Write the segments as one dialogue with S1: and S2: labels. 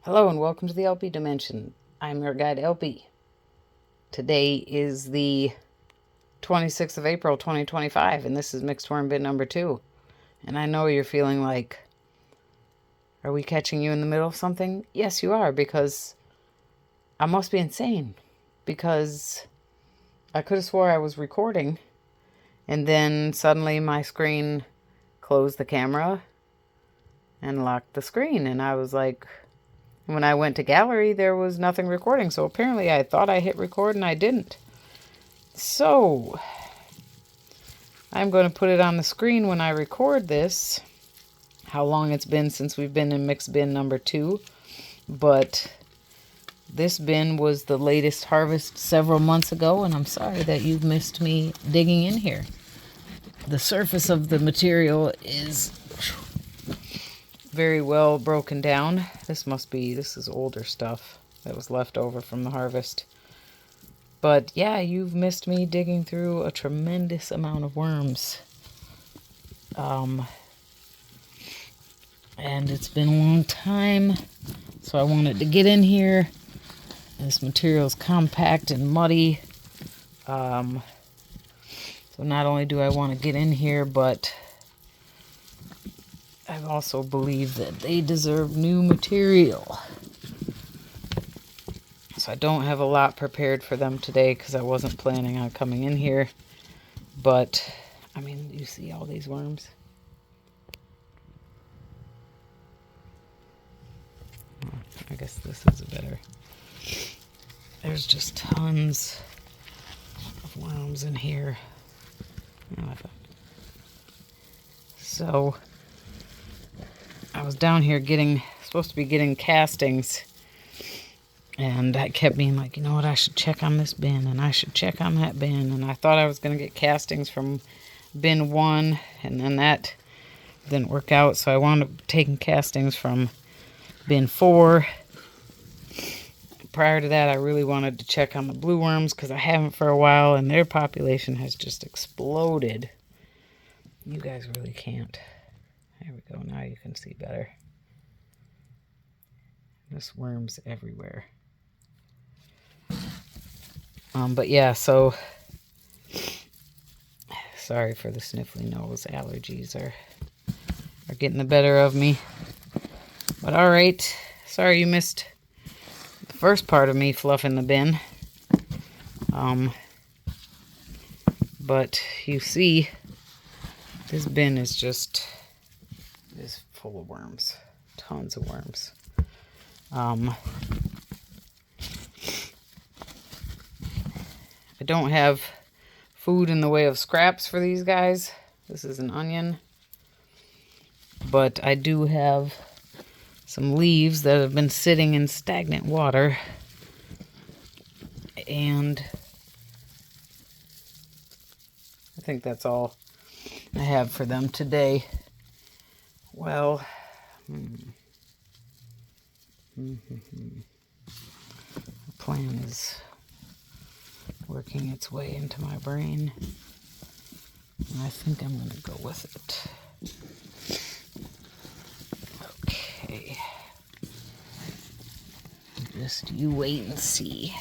S1: Hello and welcome to the theElpyDimension. I'm your guide LP. Today is the 26th of April 2025 and this is mixed worm bin number 2. And I know you're feeling like, are we catching you in the middle of something? Yes, you are, because I must be insane. Because I could have swore I was recording and then suddenly my screen closed the camera and locked the screen. And I was like, when I went to gallery, there was nothing recording. So apparently I thought I hit record and I didn't. So I'm going to put it on the screen when I record this, how long it's been since we've been in mixed bin number 2. But this bin was the latest harvest several months ago, and I'm sorry that you've missed me digging in here. The surface of the material is very well broken down. This is older stuff that was left over from the harvest. But yeah, you've missed me digging through a tremendous amount of worms. And it's been a long time, so I wanted to get in here. This material is compact and muddy. So not only do I want to get in here, but I also believe that they deserve new material. So I don't have a lot prepared for them today because I wasn't planning on coming in here. But, I mean, you see all these worms? I guess this is better. There's just tons of worms in here. So I was down here supposed to be getting castings, and I kept being like, you know what, I should check on this bin and I should check on that bin, and I thought I was going to get castings from bin 1, and then that didn't work out, so I wound up taking castings from bin 4. Prior to that, I really wanted to check on the blue worms because I haven't for a while, and their population has just exploded. You guys really can't. There we go. Now you can see better. There's worms everywhere. But yeah, so sorry for the sniffly nose. Allergies are getting the better of me. But all right. Sorry you missed the first part of me fluffing the bin. But you see, this bin is full of worms. Tons of worms. I don't have food in the way of scraps for these guys. This is an onion. But I do have some leaves that have been sitting in stagnant water. And I think that's all I have for them today. Well, the plan is working its way into my brain, and I think I'm going to go with it. Okay. Just you wait and see.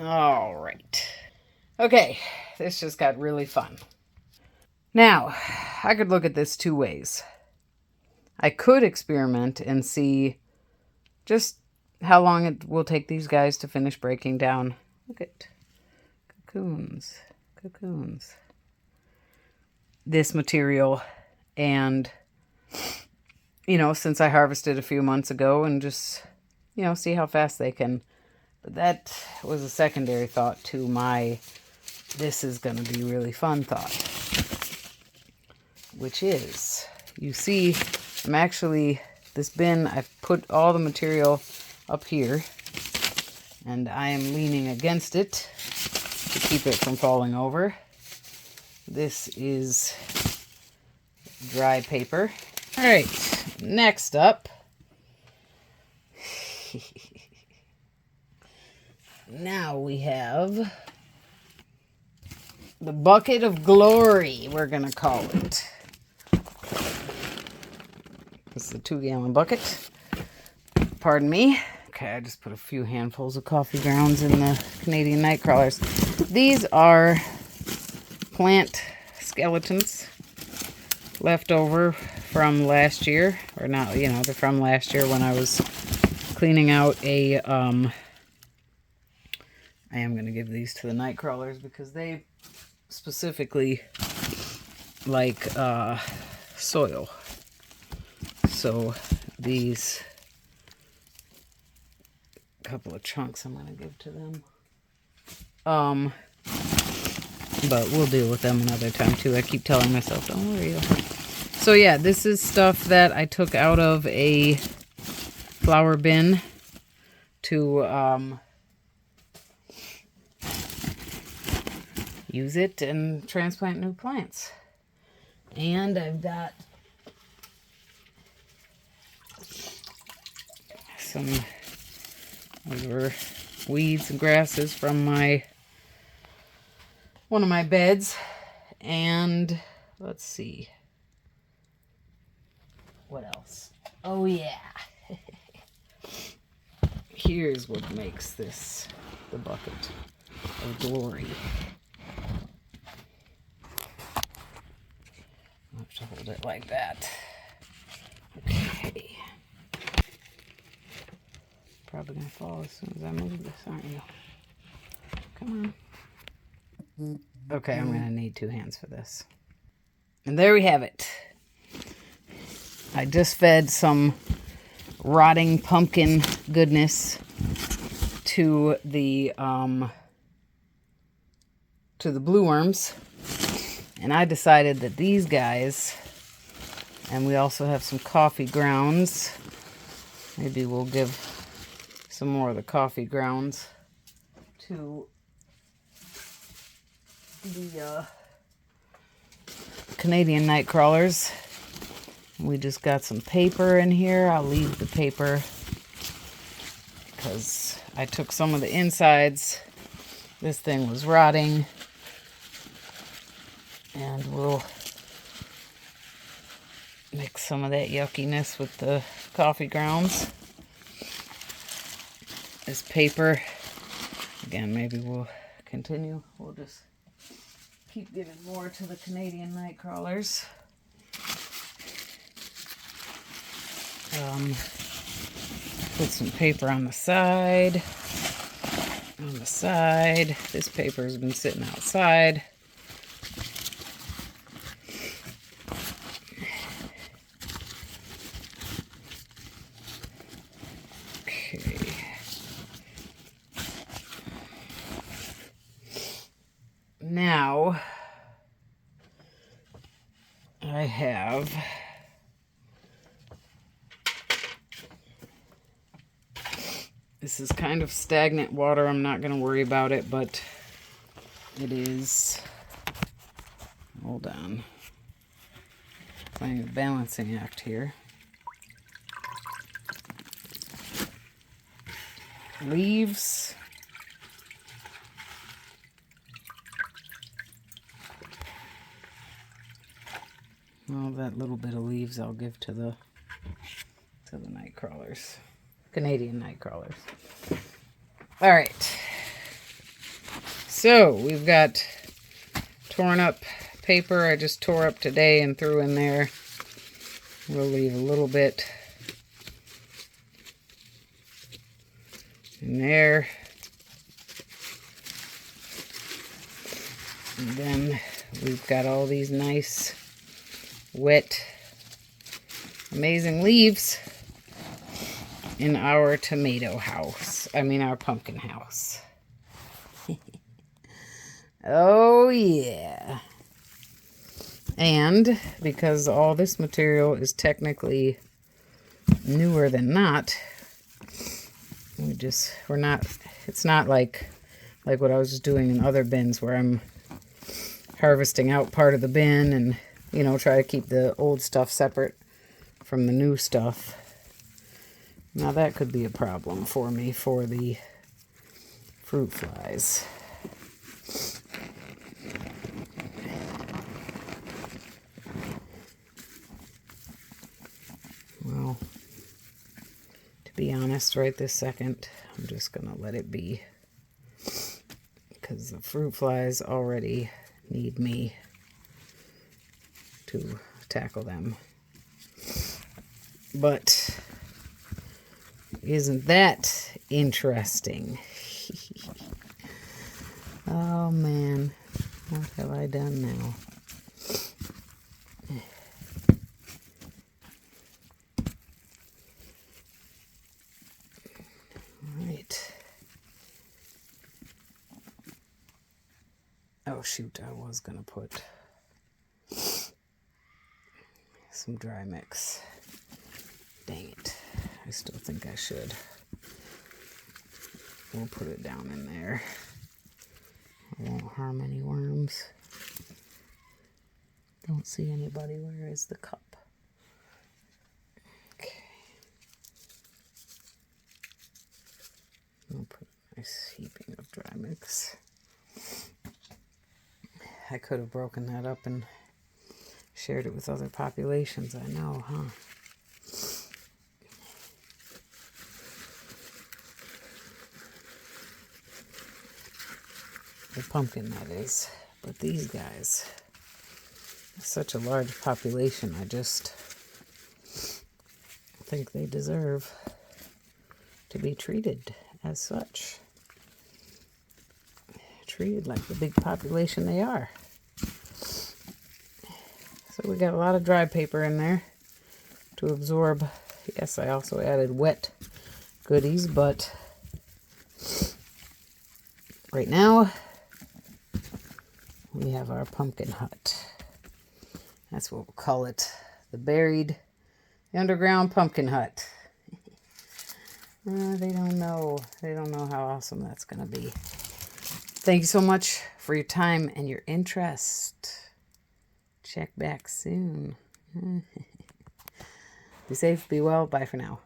S1: All right. Okay, this just got really fun. Now, I could look at this two ways. I could experiment and see just how long it will take these guys to finish breaking down. Look at cocoons. This material, and, since I harvested a few months ago, and just, see how fast they can. But that was a secondary thought to my this is going to be really fun thought. Which is, you see, this bin, I've put all the material up here. And I am leaning against it to keep it from falling over. This is dry paper. All right, next up, Now we have the bucket of glory, we're going to call it. This is a 2-gallon bucket. Pardon me. Okay, I just put a few handfuls of coffee grounds in the Canadian night crawlers. These are plant skeletons left over from last year. Or not, you know, they're from last year when I was cleaning out a... I am going to give these to the night crawlers because they specifically like soil. So these couple of chunks I'm going to give to them. But we'll deal with them another time too. I keep telling myself, don't worry. So yeah, this is stuff that I took out of a flower bin to use it and transplant new plants. And I've got some other weeds and grasses from one of my beds. And let's see. What else? Oh yeah. Here's what makes this the bucket of glory. I have to hold it like that. Okay. Probably gonna fall as soon as I move this, aren't you? Come on. Okay, I'm gonna need 2 hands for this. And there we have it. I just fed some rotting pumpkin goodness to the blue worms. And I decided that these guys, and we also have some coffee grounds. Maybe we'll give some more of the coffee grounds to the Canadian night crawlers. We just got some paper in here. I'll leave the paper because I took some of the insides. This thing was rotting. And we'll mix some of that yuckiness with the coffee grounds. This paper, again, maybe we'll continue. We'll just keep giving more to the Canadian night crawlers. Put some paper on the side. On the side. This paper has been sitting outside. Now, I have this is kind of stagnant water. I'm not going to worry about it, but it is, hold on, playing a balancing act here. Leaves. Well, that little bit of leaves I'll give to the night crawlers. Canadian night crawlers. All right. So, we've got torn up paper I just tore up today and threw in there. We'll leave a little bit in there. And then we've got all these nice wet, amazing leaves in our tomato house. I mean, our pumpkin house. Oh, yeah. And because all this material is technically newer than not, it's not like what I was just doing in other bins where I'm harvesting out part of the bin and, you know, try to keep the old stuff separate from the new stuff. Now that could be a problem for me for the fruit flies. Well, to be honest, right this second, I'm just going to let it be, because the fruit flies already need me to tackle them. But isn't that interesting? Oh man, what have I done now? All right. Oh shoot, I was gonna put some dry mix. Dang it. I still think I should. We'll put it down in there. I won't harm any worms. Don't see anybody. Where is the cup? Okay. I'll put a nice heaping of dry mix. I could have broken that up and shared it with other populations. I know, huh? The pumpkin, that is. But these guys, such a large population, I just think they deserve to be treated as such. Treated like the big population they are. So we got a lot of dry paper in there to absorb. Yes, I also added wet goodies, but right now we have our pumpkin hut. That's what we'll call it. The underground pumpkin hut. They don't know. They don't know how awesome that's going to be. Thank you so much for your time and your interest. Check back soon. Be safe, be well. Bye for now.